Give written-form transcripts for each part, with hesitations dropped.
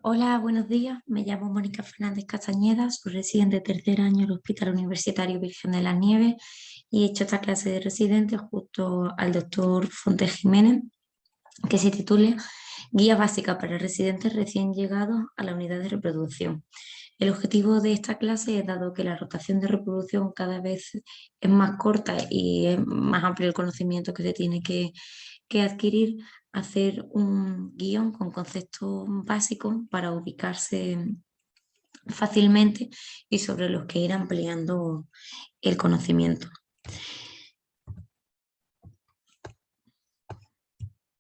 Hola, buenos días. Me llamo Mónica Fernández Castañeda, soy residente de tercer año del Hospital Universitario Virgen de las Nieves y he hecho esta clase de residentes justo al doctor Fonte Jiménez, que se titula Guía básica para residentes recién llegados a la unidad de reproducción. El objetivo de esta clase es, dado que la rotación de reproducción cada vez es más corta y es más amplio el conocimiento que se tiene que adquirir, hacer un guión con conceptos básicos para ubicarse fácilmente y sobre los que ir ampliando el conocimiento.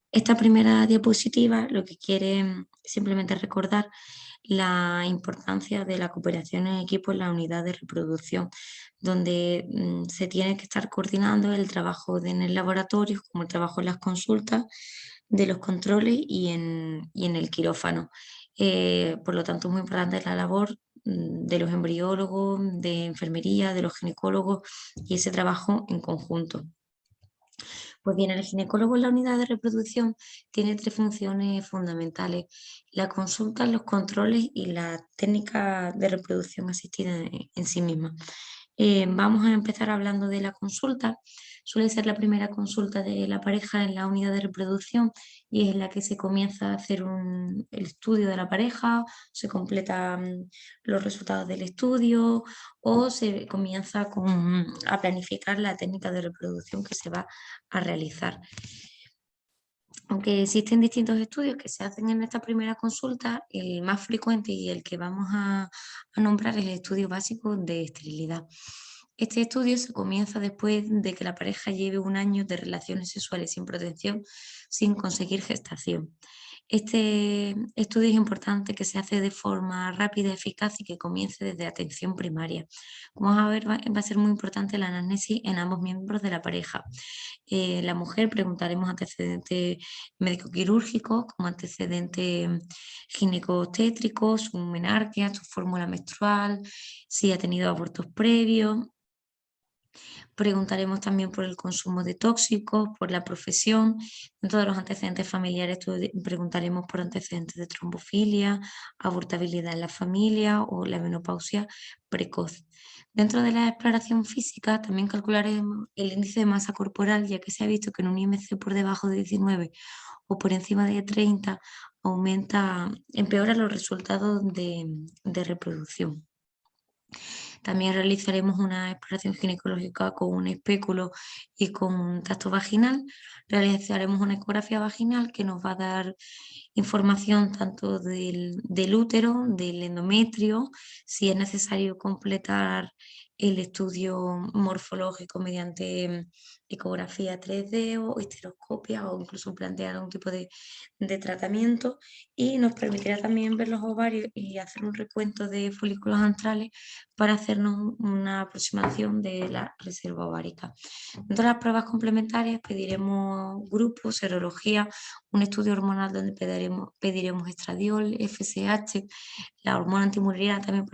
Esta primera diapositiva lo que quiere simplemente recordar la importancia de la cooperación en equipo en la unidad de reproducción, donde se tiene que estar coordinando el trabajo en el laboratorio, como el trabajo en las consultas, de los controles y en el quirófano. Por lo tanto, es muy importante la labor de los embriólogos, de enfermería, de los ginecólogos y ese trabajo en conjunto. Pues bien, el ginecólogo en la unidad de reproducción tiene tres funciones fundamentales: la consulta, los controles y la técnica de reproducción asistida en sí misma. Vamos a empezar hablando de la consulta. Suele ser la primera consulta de la pareja en la unidad de reproducción y es en la que se comienza a hacer el estudio de la pareja, se completan los resultados del estudio o se comienza a planificar la técnica de reproducción que se va a realizar. Aunque existen distintos estudios que se hacen en esta primera consulta, el más frecuente y el que vamos a nombrar es el estudio básico de esterilidad. Este estudio se comienza después de que la pareja lleve un año de relaciones sexuales sin protección, sin conseguir gestación. Este estudio es importante que se hace de forma rápida, eficaz y que comience desde atención primaria. Como vamos a ver, va a ser muy importante la anamnesis en ambos miembros de la pareja. La mujer preguntaremos antecedentes médico-quirúrgicos, como antecedentes gineco-obstétricos, su menarquia, su fórmula menstrual, si ha tenido abortos previos. Preguntaremos también por el consumo de tóxicos, por la profesión. Dentro de los antecedentes familiares preguntaremos por antecedentes de trombofilia, abortabilidad en la familia o la menopausia precoz. Dentro de la exploración física también calcularemos el índice de masa corporal, ya que se ha visto que en un IMC por debajo de 19 o por encima de 30 empeora los resultados de reproducción. También realizaremos una exploración ginecológica con un espéculo y con un tacto vaginal. Realizaremos una ecografía vaginal que nos va a dar información tanto del útero, del endometrio, si es necesario completar el estudio morfológico mediante ecografía 3D o histeroscopia o incluso plantear algún tipo de tratamiento, y nos permitirá también ver los ovarios y hacer un recuento de folículos antrales para hacernos una aproximación de la reserva ovárica. Dentro de las pruebas complementarias pediremos grupos, serología, un estudio hormonal donde pediremos estradiol, FSH, la hormona antimurriana también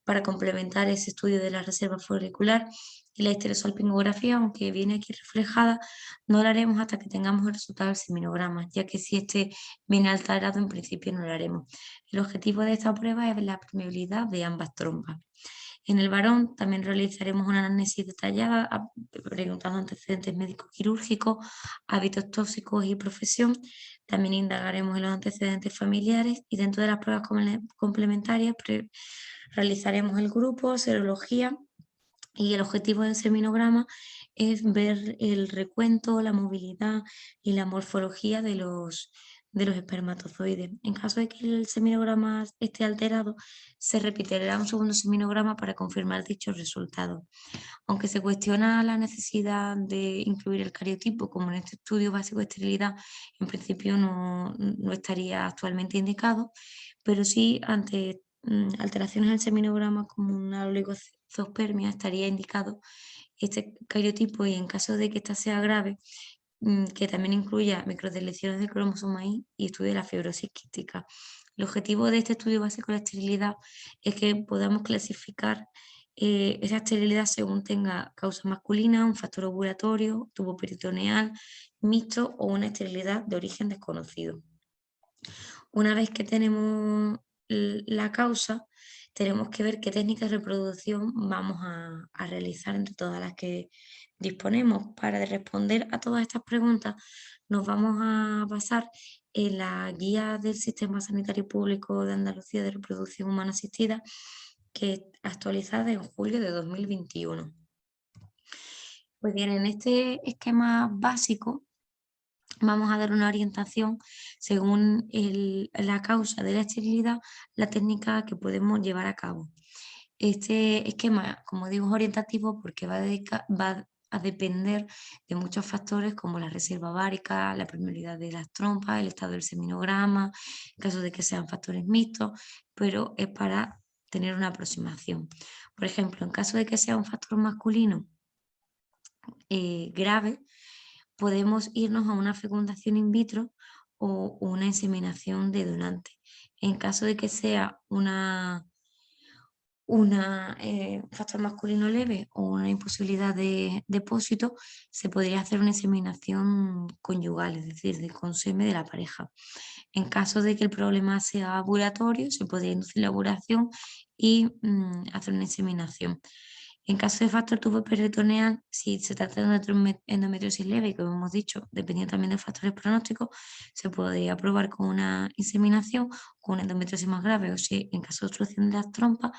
para complementar ese estudio de la reserva folicular, y la histerosalpingografía, aunque viene aquí reflejada, no la haremos hasta que tengamos el resultado del seminograma, ya que si este viene alterado en principio no lo haremos. El objetivo de esta prueba es la permeabilidad de ambas trompas. En el varón también realizaremos una anamnesis detallada, preguntando antecedentes médicos quirúrgicos, hábitos tóxicos y profesión. También indagaremos en los antecedentes familiares y dentro de las pruebas complementarias realizaremos el grupo, serología, y el objetivo del seminograma es ver el recuento, la movilidad y la morfología de los espermatozoides. En caso de que el seminograma esté alterado, se repetirá un segundo seminograma para confirmar dichos resultados. Aunque se cuestiona la necesidad de incluir el cariotipo, como en este estudio básico de esterilidad, en principio no estaría actualmente indicado, pero sí ante alteraciones en el seminograma como una oligozospermia estaría indicado este cariotipo, y en caso de que esta sea grave, que también incluya microdeleciones del cromosoma Y y estudio de la fibrosis quística. El objetivo de este estudio básico de la esterilidad es que podamos clasificar esa esterilidad según tenga causa masculina, un factor ovulatorio, tubo peritoneal, mixto o una esterilidad de origen desconocido. Una vez que tenemos la causa, tenemos que ver qué técnicas de reproducción vamos a realizar entre todas las que disponemos. Para responder a todas estas preguntas, nos vamos a basar en la guía del Sistema Sanitario Público de Andalucía de Reproducción Humana Asistida, que es actualizada en julio de 2021. Pues bien, en este esquema básico vamos a dar una orientación según la causa de la esterilidad, la técnica que podemos llevar a cabo. Este esquema, como digo, es orientativo porque va a depender de muchos factores como la reserva ovárica, la permeabilidad de las trompas, el estado del seminograma, en caso de que sean factores mixtos, pero es para tener una aproximación. Por ejemplo, en caso de que sea un factor masculino grave, podemos irnos a una fecundación in vitro o una inseminación de donante. En caso de que sea un factor masculino leve o una imposibilidad de depósito, se podría hacer una inseminación conyugal, es decir, con semen de la pareja. En caso de que el problema sea ovulatorio, se podría inducir la ovulación y hacer una inseminación. En caso de factor tuboperitoneal, si se trata de una endometriosis leve, como hemos dicho, dependiendo también de factores pronósticos, se podría probar con una inseminación, con una endometriosis más grave, o si en caso de obstrucción de las trompas,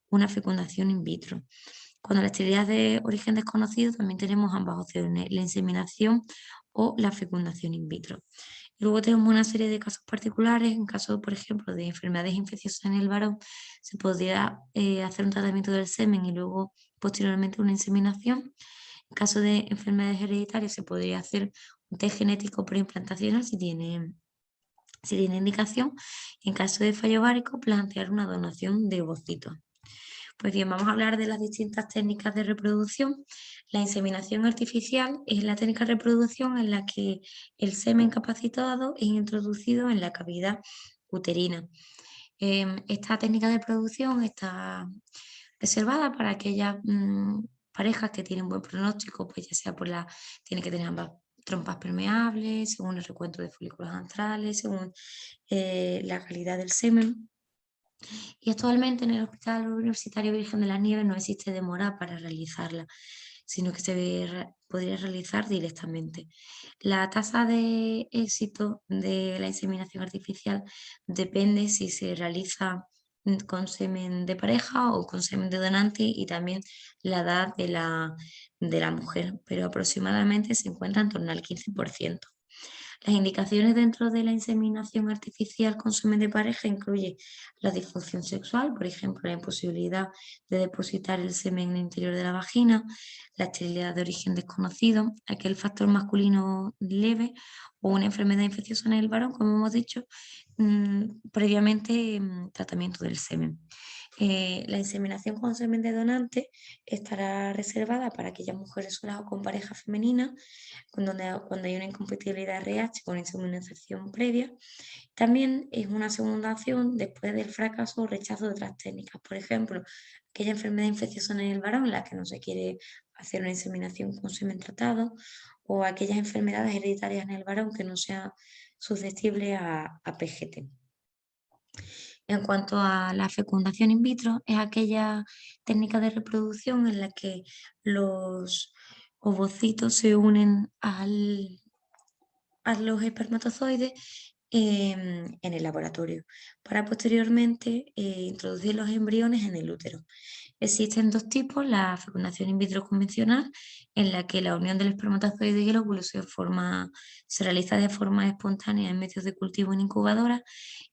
una fecundación in vitro. Cuando la esterilidad de origen desconocido, también tenemos ambas opciones, la inseminación o la fecundación in vitro. Y luego tenemos una serie de casos particulares. En caso, por ejemplo, de enfermedades infecciosas en el varón, se podría hacer un tratamiento del semen y luego posteriormente una inseminación. En caso de enfermedades hereditarias, se podría hacer un test genético preimplantacional si tiene indicación. En caso de fallo ovárico, plantear una donación de ovocitos. Pues bien, vamos a hablar de las distintas técnicas de reproducción. La inseminación artificial es la técnica de reproducción en la que el semen capacitado es introducido en la cavidad uterina. Esta técnica de reproducción está reservada para aquellas parejas que tienen buen pronóstico, pues ya sea tiene que tener ambas trompas permeables, según el recuento de folículos antrales, según la calidad del semen. Y actualmente en el Hospital Universitario Virgen de las Nieves no existe demora para realizarla, sino que podría realizar directamente. La tasa de éxito de la inseminación artificial depende si se realiza con semen de pareja o con semen de donante y también la edad de la mujer, pero aproximadamente se encuentra en torno al 15%. Las indicaciones dentro de la inseminación artificial con semen de pareja incluye la disfunción sexual, por ejemplo, la imposibilidad de depositar el semen en el interior de la vagina, la esterilidad de origen desconocido, aquel factor masculino leve o una enfermedad infecciosa en el varón, como hemos dicho, previamente tratamiento del semen. La inseminación con semen de donante estará reservada para aquellas mujeres solas o con pareja femenina cuando hay una incompatibilidad RH con inseminación previa. También es una segunda opción después del fracaso o rechazo de otras técnicas. Por ejemplo, aquella enfermedad infecciosa en el varón en la que no se quiere hacer una inseminación con semen tratado, o aquellas enfermedades hereditarias en el varón que no sea susceptible a PGT. En cuanto a la fecundación in vitro, es aquella técnica de reproducción en la que los ovocitos se unen a los espermatozoides en el laboratorio para posteriormente introducir los embriones en el útero. Existen dos tipos: la fecundación in vitro convencional, en la que la unión del espermatozoide y el óvulo se realiza de forma espontánea en medios de cultivo en incubadora,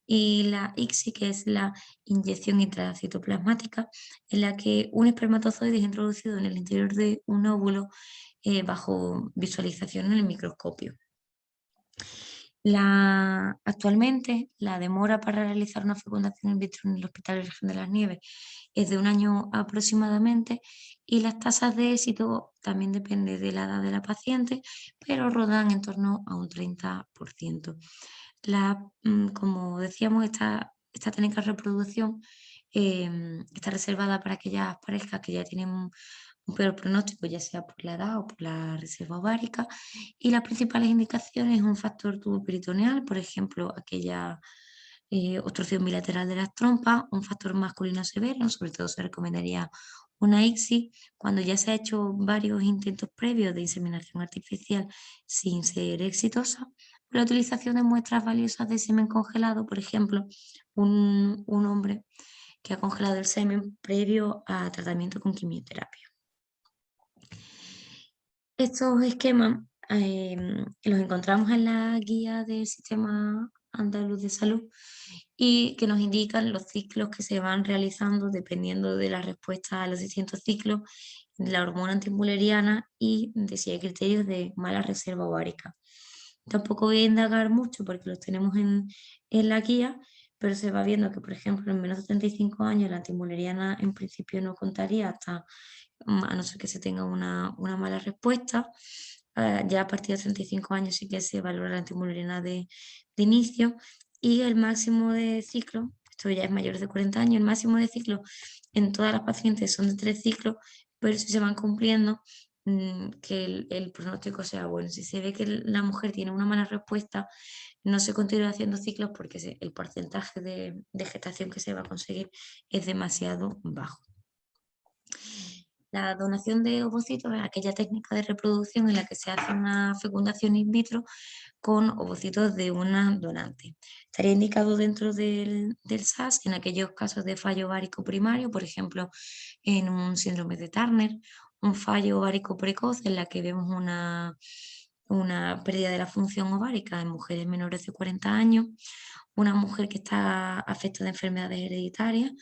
y la ICSI, que es la inyección intracitoplasmática, en la que un espermatozoide es introducido en el interior de un óvulo bajo visualización en el microscopio. Actualmente, la demora para realizar una fecundación in vitro en el Hospital Virgen de las Nieves es de 1 año aproximadamente, y las tasas de éxito también dependen de la edad de la paciente, pero rodan en torno a un 30%. Como decíamos, esta técnica de reproducción está reservada para aquellas parejas que ya tienen un peor pronóstico, ya sea por la edad o por la reserva ovárica, y las principales indicaciones son un factor tuboperitoneal, por ejemplo, aquellas obstrucción bilateral de las trompas, un factor masculino severo, sobre todo se recomendaría una ICSI. Cuando ya se ha hecho varios intentos previos de inseminación artificial sin ser exitosa, la utilización de muestras valiosas de semen congelado, por ejemplo, un hombre que ha congelado el semen previo a tratamiento con quimioterapia. Estos esquemas los encontramos en la guía del Sistema Andaluz de Salud y que nos indican los ciclos que se van realizando dependiendo de la respuesta a los distintos ciclos de la hormona antimuleriana y de si hay criterios de mala reserva ovárica. Tampoco voy a indagar mucho porque los tenemos en la guía, pero se va viendo que, por ejemplo, en menos de 35 años la antimuleriana en principio no contaría hasta, a no ser que se tenga una mala respuesta. Ya a partir de 35 años sí que se valora la antimuleriana de inicio y el máximo de ciclo, esto ya es mayor de 40 años, el máximo de ciclo en todas las pacientes son de 3 ciclos, pero si se van cumpliendo, que el pronóstico sea bueno. Si se ve que la mujer tiene una mala respuesta, no se continúa haciendo ciclos porque el porcentaje de gestación que se va a conseguir es demasiado bajo. La donación de ovocitos es aquella técnica de reproducción en la que se hace una fecundación in vitro con ovocitos de una donante. Estaría indicado dentro del SAS en aquellos casos de fallo ovárico primario, por ejemplo, en un síndrome de Turner, un fallo ovárico precoz en la que vemos una pérdida de la función ovárica en mujeres menores de 40 años, una mujer que está afectada de enfermedades hereditarias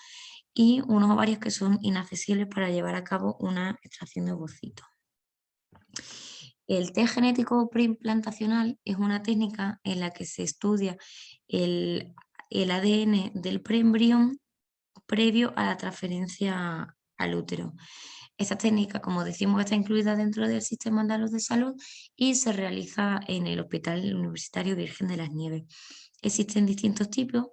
y unos ovarios que son inaccesibles para llevar a cabo una extracción de ovocitos. El test genético preimplantacional es una técnica en la que se estudia el ADN del preembrión previo a la transferencia al útero. Esta técnica, como decimos, está incluida dentro del Sistema Andaluz de Salud y se realiza en el Hospital Universitario Virgen de las Nieves. Existen distintos tipos.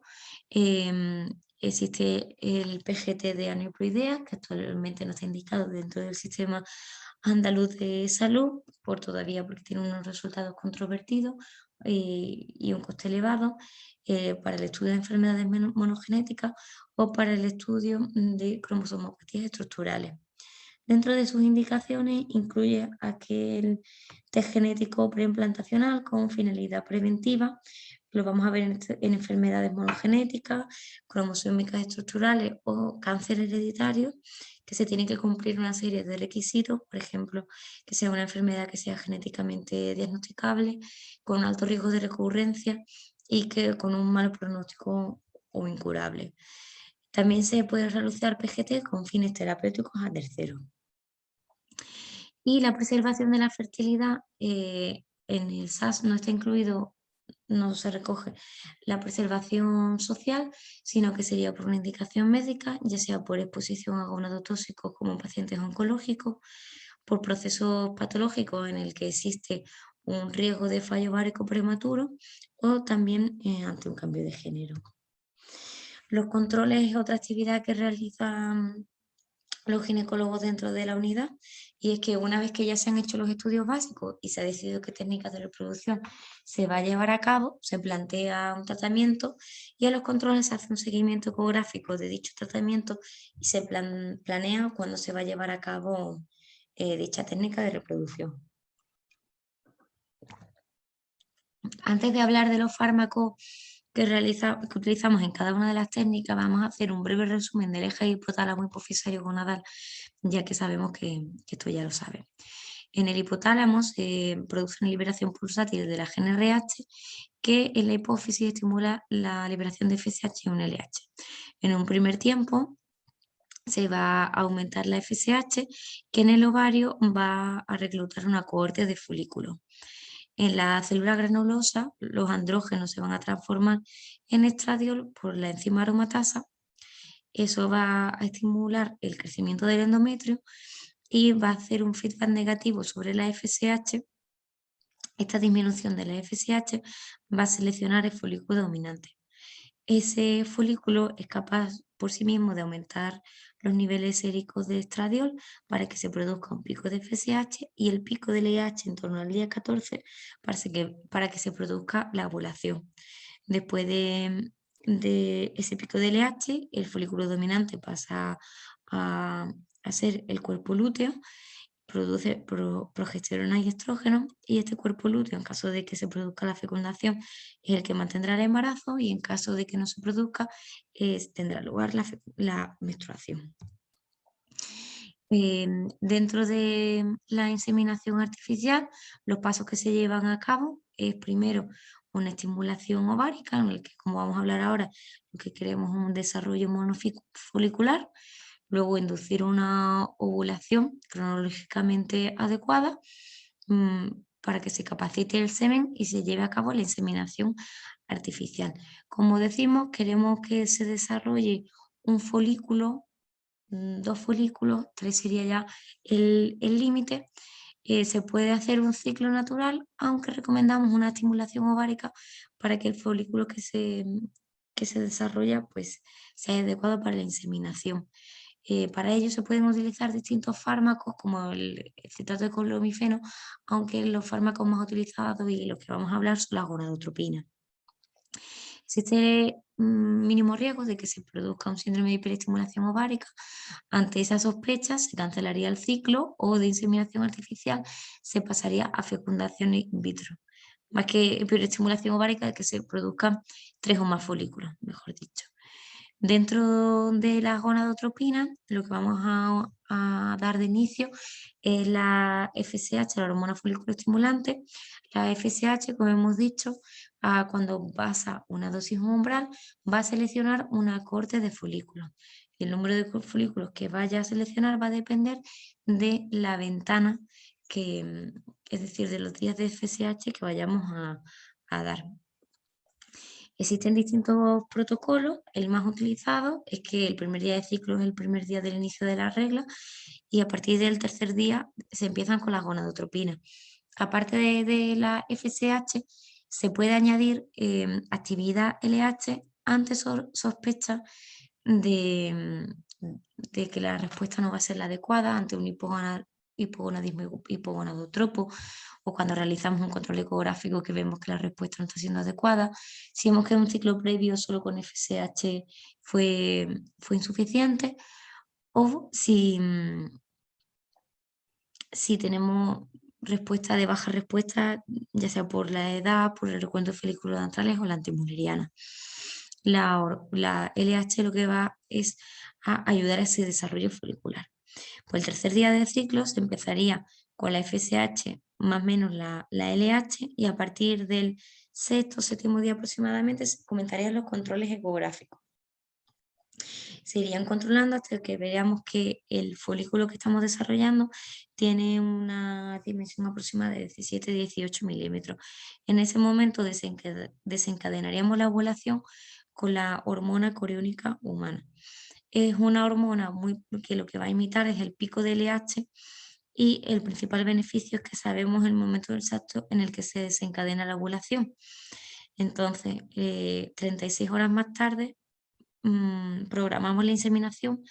Existe el PGT de aneuploidea, que actualmente no está indicado dentro del Sistema Andaluz de Salud, porque tiene unos resultados controvertidos y un coste elevado para el estudio de enfermedades monogenéticas o para el estudio de cromosomopatías estructurales. Dentro de sus indicaciones incluye aquel test genético preimplantacional con finalidad preventiva. Lo vamos a ver en enfermedades monogenéticas, cromosómicas estructurales o cáncer hereditario, que se tienen que cumplir una serie de requisitos, por ejemplo, que sea una enfermedad que sea genéticamente diagnosticable, con alto riesgo de recurrencia y que con un mal pronóstico o incurable. También se puede realizar PGT con fines terapéuticos a terceros. Y la preservación de la fertilidad, en el SAS no está incluido, no se recoge la preservación social, sino que sería por una indicación médica, ya sea por exposición a gonadotóxicos como en pacientes oncológicos, por procesos patológicos en el que existe un riesgo de fallo ovárico prematuro o también ante un cambio de género. Los controles es otra actividad que realizan los ginecólogos dentro de la unidad, y es que una vez que ya se han hecho los estudios básicos y se ha decidido qué técnicas de reproducción se va a llevar a cabo, se plantea un tratamiento y a los controles se hace un seguimiento ecográfico de dicho tratamiento y se planea cuándo se va a llevar a cabo dicha técnica de reproducción. Antes de hablar de los fármacos que utilizamos en cada una de las técnicas, vamos a hacer un breve resumen del eje hipotálamo hipofisario gonadal, ya que sabemos que esto ya lo saben. En el hipotálamo se produce una liberación pulsátil de la GnRH que en la hipófisis estimula la liberación de FSH y un LH. En un primer tiempo se va a aumentar la FSH, que en el ovario va a reclutar una cohorte de folículos. En la célula granulosa, los andrógenos se van a transformar en estradiol por la enzima aromatasa. Eso va a estimular el crecimiento del endometrio y va a hacer un feedback negativo sobre la FSH. Esta disminución de la FSH va a seleccionar el folículo dominante. Ese folículo es capaz por sí mismo de aumentar los niveles séricos de estradiol para que se produzca un pico de FSH y el pico de LH en torno al día 14 para que se produzca la ovulación. Después de de ese pico de LH, el folículo dominante pasa a ser el cuerpo lúteo, produce progesterona y estrógeno, y este cuerpo lúteo, en caso de que se produzca la fecundación, es el que mantendrá el embarazo, y en caso de que no se produzca, tendrá lugar la menstruación. Dentro de la inseminación artificial, los pasos que se llevan a cabo es primero una estimulación ovárica, en el que, como vamos a hablar ahora, lo que queremos es un desarrollo monofolicular, luego inducir una ovulación cronológicamente adecuada, para que se capacite el semen y se lleve a cabo la inseminación artificial. Como decimos, queremos que se desarrolle un folículo, 2 folículos, 3 sería ya el límite. Se puede hacer un ciclo natural, aunque recomendamos una estimulación ovárica para que el folículo que se desarrolla, pues, sea adecuado para la inseminación. Para ello se pueden utilizar distintos fármacos como el citrato de clomifeno, aunque los fármacos más utilizados y los que vamos a hablar son las gonadotropinas. Existe mínimo riesgo de que se produzca un síndrome de hiperestimulación ovárica. Ante esa sospecha se cancelaría el ciclo, o de inseminación artificial se pasaría a fecundación in vitro. Más que hiperestimulación ovárica, de que se produzcan 3 o más folículos, mejor dicho. Dentro de las gonadotropinas, lo que vamos a dar de inicio es la FSH, la hormona folículo estimulante. La FSH, como hemos dicho, cuando pasa una dosis umbral, va a seleccionar una corte de folículos. Y el número de folículos que vaya a seleccionar va a depender de la ventana, es decir, de los días de FSH que vayamos a dar. Existen distintos protocolos. El más utilizado es que el primer día de ciclo es el primer día del inicio de la regla, y a partir del tercer día se empiezan con las gonadotropinas. Aparte de la FSH, se puede añadir actividad LH ante sospecha de, de que la respuesta no va a ser la adecuada, ante un hipogonadismo hipogonadotropo, o cuando realizamos un control ecográfico que vemos que la respuesta no está siendo adecuada. Si vemos que en un ciclo previo solo con FSH fue insuficiente, o si tenemos respuesta de baja respuesta, ya sea por la edad, por el recuento de folículos dentales o la antimuleriana. La LH lo que va es a ayudar a ese desarrollo folicular. Pues el tercer día del ciclo se empezaría con la FSH más o menos la LH, y a partir del sexto o séptimo día aproximadamente se comenzarían los controles ecográficos. Se irían controlando hasta que veamos que el folículo que estamos desarrollando tiene una dimensión aproximada de 17-18 milímetros. En ese momento desencadenaríamos la ovulación con la hormona coriónica humana. Es una hormona que lo que va a imitar es el pico de LH, y el principal beneficio es que sabemos el momento exacto en el que se desencadena la ovulación. Entonces, 36 horas más tarde, programamos la inseminación.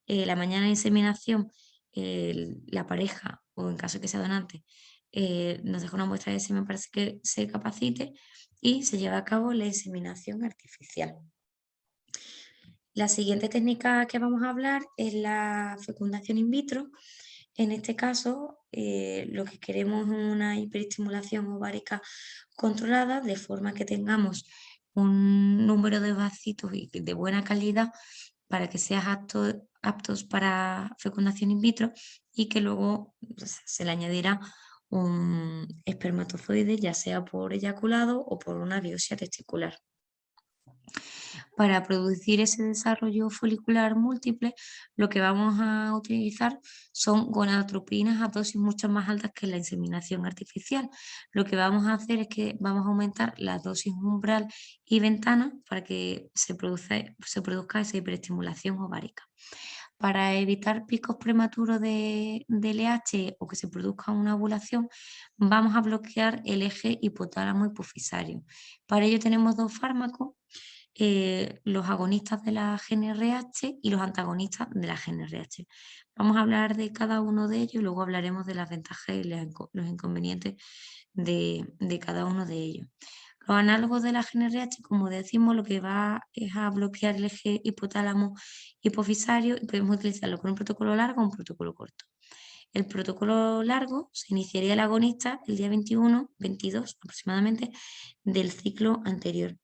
La mañana de inseminación, la pareja, o en caso de que sea donante, nos deja una muestra de semen para que se capacite, y se lleva a cabo la inseminación artificial. La siguiente técnica que vamos a hablar es la fecundación in vitro. En este caso, lo que queremos es una hiperestimulación ovárica controlada, de forma que tengamos un número de ovacitos y de buena calidad para que sean aptos para fecundación in vitro, y que luego, pues, se le añadirá un espermatozoide, ya sea por eyaculado o por una biopsia testicular. Para producir ese desarrollo folicular múltiple, lo que vamos a utilizar son gonadotropinas a dosis mucho más altas que la inseminación artificial. Lo que vamos a hacer es que vamos a aumentar la dosis umbral y ventana para que se produzca esa hiperestimulación ovárica. Para evitar picos prematuros de LH, o que se produzca una ovulación, vamos a bloquear el eje hipotálamo hipofisario. Para ello tenemos dos fármacos, los agonistas de la GnRH y los antagonistas de la GnRH. Vamos a hablar de cada uno de ellos, y luego hablaremos de las ventajas y los inconvenientes de cada uno de ellos. Los análogos de la GnRH, como decimos, lo que va es a bloquear el eje hipotálamo hipofisario y podemos utilizarlo con un protocolo largo o un protocolo corto. El protocolo largo se iniciaría el agonista el día 21, 22 aproximadamente del ciclo anterior.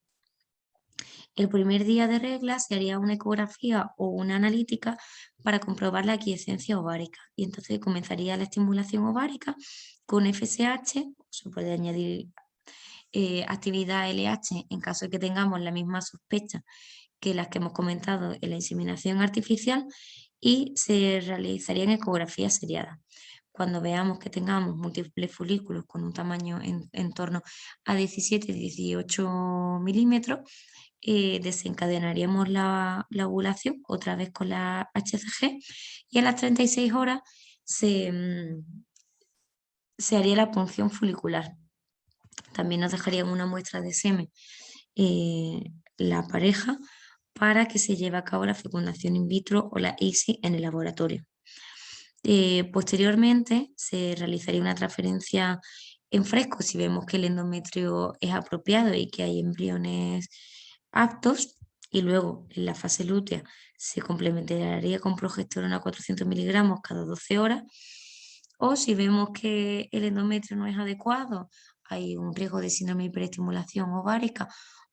El primer día de regla se haría una ecografía o una analítica para comprobar la aquiescencia ovárica y entonces comenzaría la estimulación ovárica con FSH, se puede añadir actividad LH en caso de que tengamos la misma sospecha que las que hemos comentado en la inseminación artificial y se realizarían ecografías seriadas. Cuando veamos que tengamos múltiples folículos con un tamaño en torno a 17-18 milímetros, desencadenaríamos la ovulación otra vez con la HCG y a las 36 horas se haría la punción folicular. También nos dejarían una muestra de semen la pareja para que se lleve a cabo la fecundación in vitro o la ICSI en el laboratorio. Posteriormente se realizaría una transferencia en fresco si vemos que el endometrio es apropiado y que hay embriones aptos, y luego en la fase lútea se complementaría con progesterona 400 miligramos cada 12 horas, o si vemos que el endometrio no es adecuado, hay un riesgo de síndrome de hiperestimulación ovárica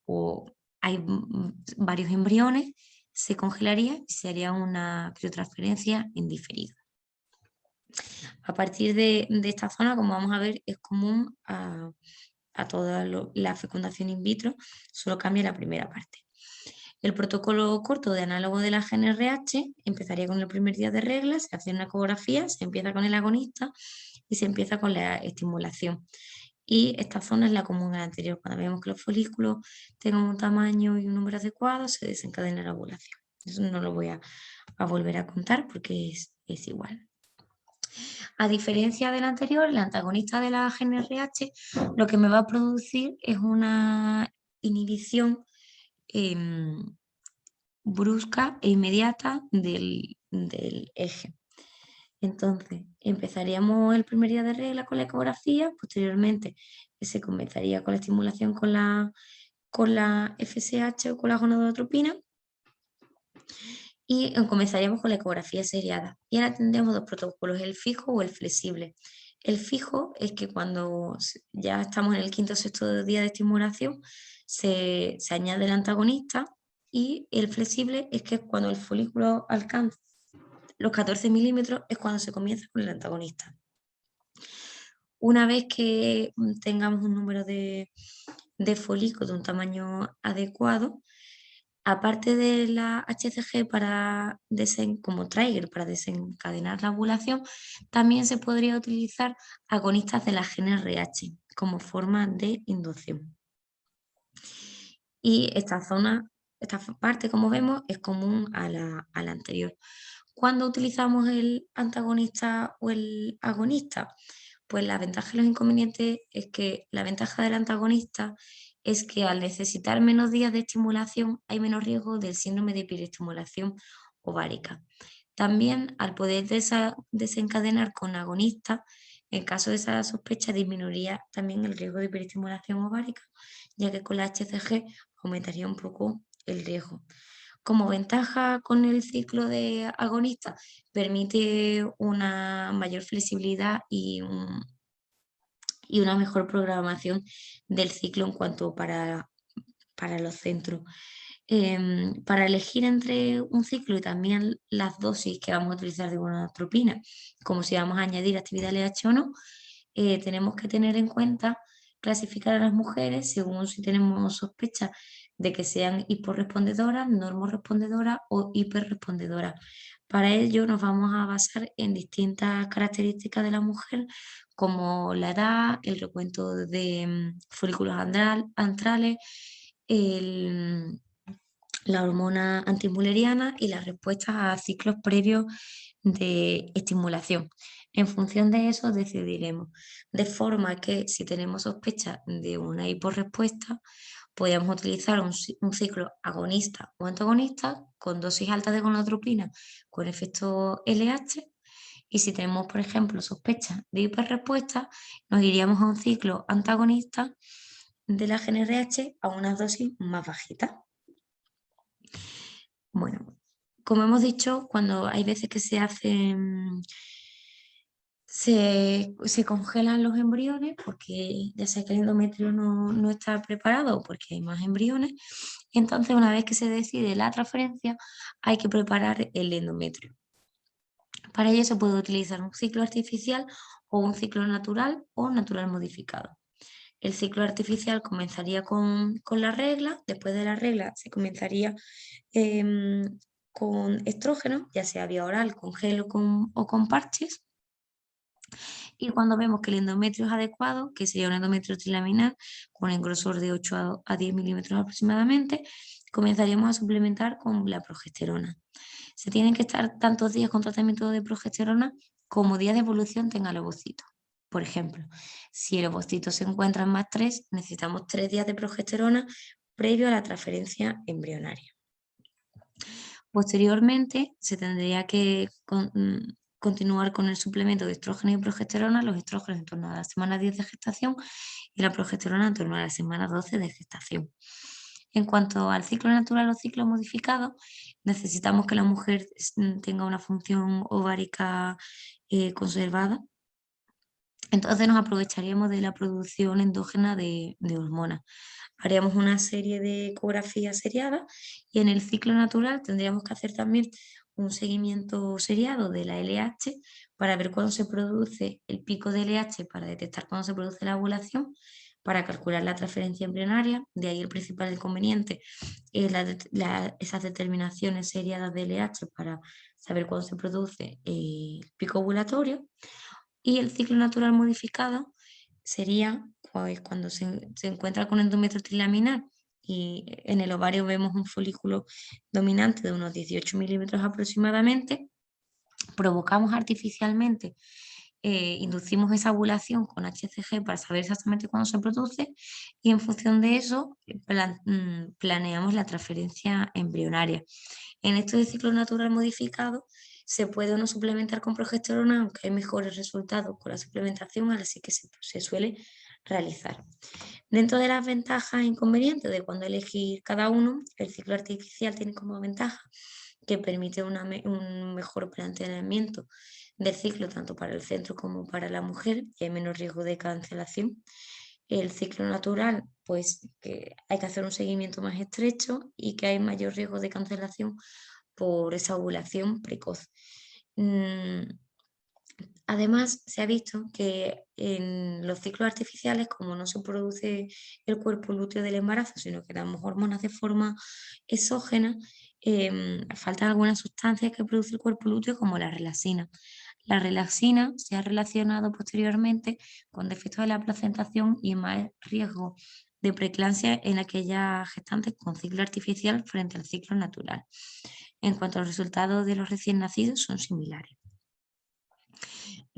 o hay varios embriones, se congelaría y se haría una criotransferencia en diferido. A partir de esta zona, como vamos a ver, es común a toda la fecundación in vitro, solo cambia la primera parte. El protocolo corto de análogo de la GnRH empezaría con el primer día de regla, se hace una ecografía, se empieza con el agonista y se empieza con la estimulación. Y esta zona es la común a la anterior. Cuando vemos que los folículos tengan un tamaño y un número adecuado, se desencadena la ovulación. Eso no lo voy a volver a contar porque es igual. A diferencia del anterior, el antagonista de la GnRH lo que me va a producir es una inhibición brusca e inmediata del eje. Entonces, empezaríamos el primer día de regla con la ecografía, posteriormente se comenzaría con la estimulación con la FSH o con la gonadotropina y comenzaríamos con la ecografía seriada. Y ahora tendríamos dos protocolos, el fijo o el flexible. El fijo es que cuando ya estamos en el quinto o sexto día de estimulación se añade el antagonista, y el flexible es que cuando el folículo alcanza los 14 milímetros es cuando se comienza con el antagonista. Una vez que tengamos un número de folículos de un tamaño adecuado, aparte de la HCG como trigger para desencadenar la ovulación, también se podría utilizar agonistas de la GnRH como forma de inducción. Y esta parte, como vemos, es común a la anterior. ¿Cuándo utilizamos el antagonista o el agonista? Pues la ventaja y los inconvenientes es que la ventaja del antagonista es que al necesitar menos días de estimulación hay menos riesgo del síndrome de hiperestimulación ovárica. También al poder desencadenar con agonista, en caso de esa sospecha disminuiría también el riesgo de hiperestimulación ovárica, ya que con la HCG aumentaría un poco el riesgo. Como ventaja con el ciclo de agonista, permite una mayor flexibilidad y una mejor programación del ciclo en cuanto para los centros. Para elegir entre un ciclo y también las dosis que vamos a utilizar de gonadotropina, como si vamos a añadir actividad LH o no, tenemos que tener en cuenta clasificar a las mujeres según si tenemos sospecha de que sean hiporrespondedoras, normorrespondedoras o hiperrespondedoras. Para ello nos vamos a basar en distintas características de la mujer, como la edad, el recuento de folículos antrales, la hormona antimuleriana y las respuestas a ciclos previos de estimulación. En función de eso decidiremos, de forma que si tenemos sospecha de una hiporrespuesta, podemos utilizar un ciclo agonista o antagonista con dosis altas de gonadotropina con efecto LH, y si tenemos, por ejemplo, sospecha de hiperrespuesta, nos iríamos a un ciclo antagonista de la GnRH a unas dosis más bajitas. Bueno, como hemos dicho, cuando hay veces que se hacen, se congelan los embriones porque ya sea que el endometrio no está preparado o porque hay más embriones, entonces una vez que se decide la transferencia hay que preparar el endometrio. Para ello se puede utilizar un ciclo artificial o un ciclo natural o natural modificado. El ciclo artificial comenzaría con la regla, después de la regla se comenzaría con estrógeno, ya sea vía oral, con gel o con parches. Y cuando vemos que el endometrio es adecuado, que sería un endometrio trilaminar con el grosor de 8 a 10 milímetros aproximadamente, comenzaríamos a suplementar con la progesterona. Se tienen que estar tantos días con tratamiento de progesterona como días de evolución tenga el ovocito. Por ejemplo, si el ovocito se encuentra en +3, necesitamos 3 días de progesterona previo a la transferencia embrionaria. Posteriormente, se tendría que continuar con el suplemento de estrógeno y progesterona, los estrógenos en torno a la semana 10 de gestación y la progesterona en torno a la semana 12 de gestación. En cuanto al ciclo natural o ciclo modificado, necesitamos que la mujer tenga una función ovárica conservada. Entonces nos aprovecharíamos de la producción endógena de hormonas. Haríamos una serie de ecografías seriadas y en el ciclo natural tendríamos que hacer también un seguimiento seriado de la LH para ver cuándo se produce el pico de LH, para detectar cuándo se produce la ovulación, para calcular la transferencia embrionaria. De ahí el principal inconveniente es esas determinaciones seriadas de LH para saber cuándo se produce el pico ovulatorio. Y el ciclo natural modificado sería pues, cuando se encuentra con endometrio trilaminar y en el ovario vemos un folículo dominante de unos 18 milímetros aproximadamente, provocamos artificialmente, inducimos esa ovulación con HCG para saber exactamente cuándo se produce y en función de eso planeamos la transferencia embrionaria. En esto de ciclo natural modificado se puede o no suplementar con progesterona, aunque hay mejores resultados con la suplementación, así que se suele realizar. Dentro de las ventajas e inconvenientes de cuando elegir cada uno, el ciclo artificial tiene como ventaja que permite un mejor planteamiento del ciclo tanto para el centro como para la mujer y hay menos riesgo de cancelación. El ciclo natural, pues que hay que hacer un seguimiento más estrecho y que hay mayor riesgo de cancelación por esa ovulación precoz. Además, se ha visto que en los ciclos artificiales, como no se produce el cuerpo lúteo del embarazo, sino que damos hormonas de forma exógena, faltan algunas sustancias que produce el cuerpo lúteo, como la relaxina. La relaxina se ha relacionado posteriormente con defectos de la placentación y más riesgo de preeclampsia en aquellas gestantes con ciclo artificial frente al ciclo natural. En cuanto a los resultados de los recién nacidos, son similares.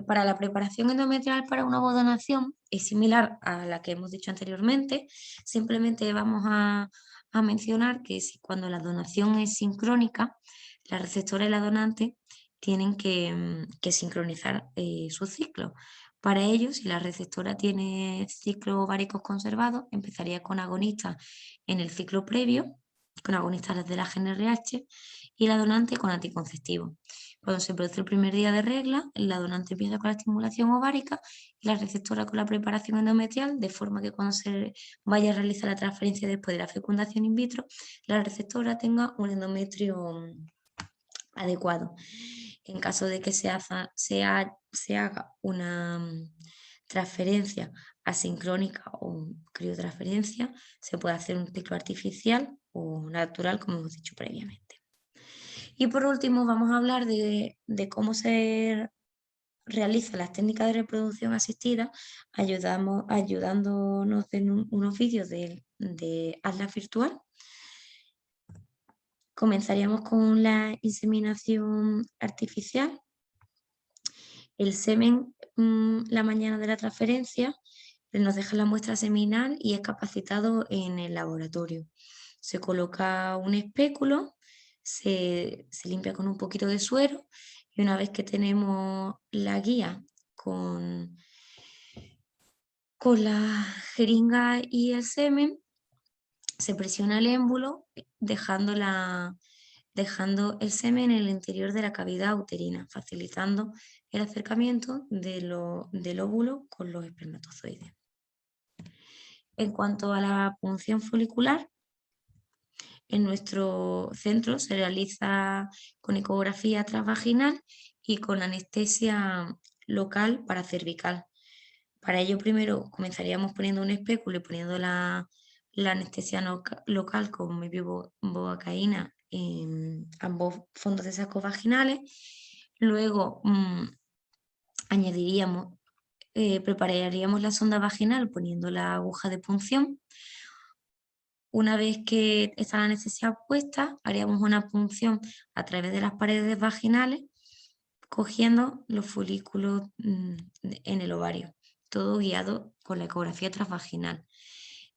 Para la preparación endometrial para una ovodonación es similar a la que hemos dicho anteriormente, simplemente vamos a mencionar que cuando la donación es sincrónica, la receptora y la donante tienen que sincronizar su ciclo. Para ello, si la receptora tiene ciclos ováricos conservados, empezaría con agonistas en el ciclo previo, con agonistas de la GnRH, y la donante con anticonceptivos. Cuando se produce el primer día de regla, la donante empieza con la estimulación ovárica y la receptora con la preparación endometrial, de forma que cuando se vaya a realizar la transferencia después de la fecundación in vitro, la receptora tenga un endometrio adecuado. En caso de que se haga una transferencia asincrónica o criotransferencia, se puede hacer un ciclo artificial o natural, como hemos dicho previamente. Y por último, vamos a hablar de cómo se realizan las técnicas de reproducción asistida, ayudándonos en unos vídeos de Atlas Virtual. Comenzaríamos con la inseminación artificial. El semen, la mañana de la transferencia, nos deja la muestra seminal y es capacitado en el laboratorio. Se coloca un espéculo, se limpia con un poquito de suero y una vez que tenemos la guía con Con la jeringa y el semen se presiona el émbulo dejando el semen en el interior de la cavidad uterina, facilitando el acercamiento del óvulo con los espermatozoides. En cuanto a la punción folicular, en nuestro centro se realiza con ecografía transvaginal y con anestesia local para cervical. Para ello primero comenzaríamos poniendo un espéculo y poniendo la anestesia local con mepibocaína en ambos fondos de sacos vaginales. Luego prepararíamos la sonda vaginal poniendo la aguja de punción. Una vez que está la anestesia puesta, haríamos una punción a través de las paredes vaginales, cogiendo los folículos en el ovario, todo guiado con la ecografía transvaginal.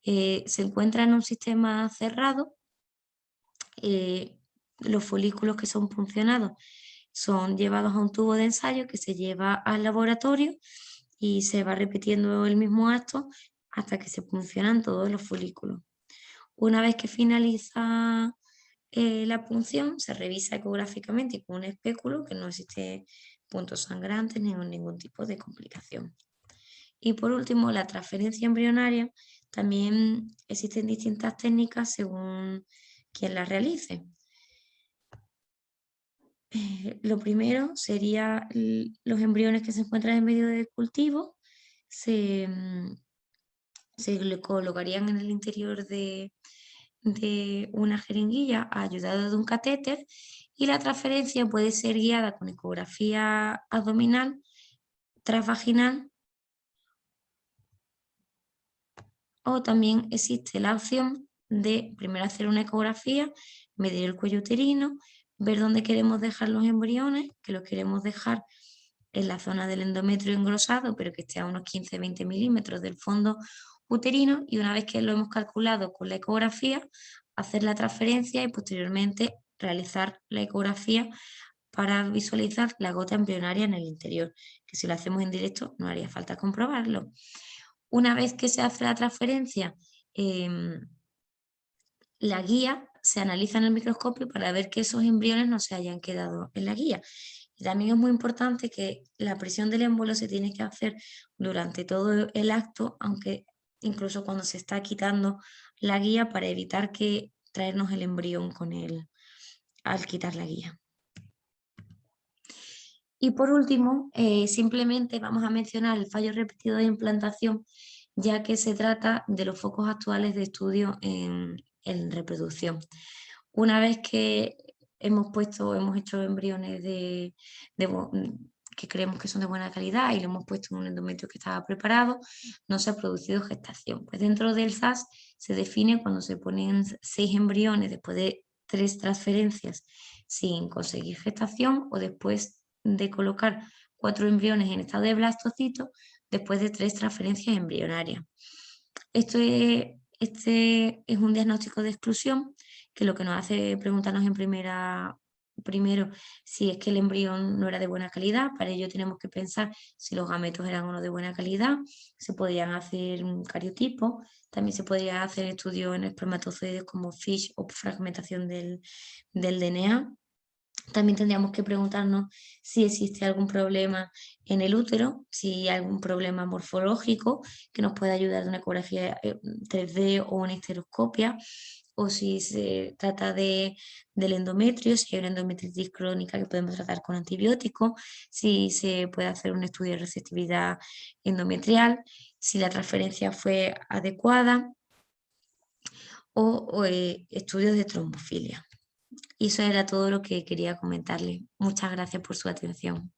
Se encuentra en un sistema cerrado. Los folículos que son puncionados son llevados a un tubo de ensayo que se lleva al laboratorio y se va repitiendo el mismo acto hasta que se puncionan todos los folículos. Una vez que finaliza la punción, se revisa ecográficamente con un espéculo que no existe puntos sangrantes ni ningún tipo de complicación. Y por último, la transferencia embrionaria. También existen distintas técnicas según quien la realice. Lo primero sería los embriones que se encuentran en medio del cultivo, se le colocarían en el interior de una jeringuilla ayudado de un catéter, y la transferencia puede ser guiada con ecografía abdominal, transvaginal, o también existe la opción de primero hacer una ecografía, medir el cuello uterino, ver dónde queremos dejar los embriones, que los queremos dejar en la zona del endometrio engrosado, pero que esté a unos 15-20 milímetros del fondo uterino, y una vez que lo hemos calculado con la ecografía, hacer la transferencia y posteriormente realizar la ecografía para visualizar la gota embrionaria en el interior, que si lo hacemos en directo no haría falta comprobarlo. Una vez que se hace la transferencia, la guía se analiza en el microscopio para ver que esos embriones no se hayan quedado en la guía. Y también es muy importante que la presión del émbolo se tiene que hacer durante todo el acto, aunque incluso cuando se está quitando la guía, para evitar que traernos el embrión con él al quitar la guía. Y por último, simplemente vamos a mencionar el fallo repetido de implantación, ya que se trata de los focos actuales de estudio en reproducción. Una vez que hemos hecho embriones que creemos que son de buena calidad y lo hemos puesto en un endometrio que estaba preparado, no se ha producido gestación. Pues dentro del SAS se define cuando se ponen 6 embriones después de 3 transferencias sin conseguir gestación, o después de colocar 4 embriones en estado de blastocito después de 3 transferencias embrionarias. Este es un diagnóstico de exclusión, que lo que nos hace preguntarnos primero si es que el embrión no era de buena calidad. Para ello tenemos que pensar si los gametos eran o no de buena calidad. Se podrían hacer un cariotipo, también se podría hacer estudios en espermatozoides como FISH o fragmentación del DNA. También tendríamos que preguntarnos si existe algún problema en el útero, si hay algún problema morfológico que nos pueda ayudar de una ecografía 3D o una histeroscopia, o si se trata del endometrio, si hay una endometritis crónica que podemos tratar con antibióticos, si se puede hacer un estudio de receptividad endometrial, si la transferencia fue adecuada, o estudios de trombofilia. Y eso era todo lo que quería comentarles. Muchas gracias por su atención.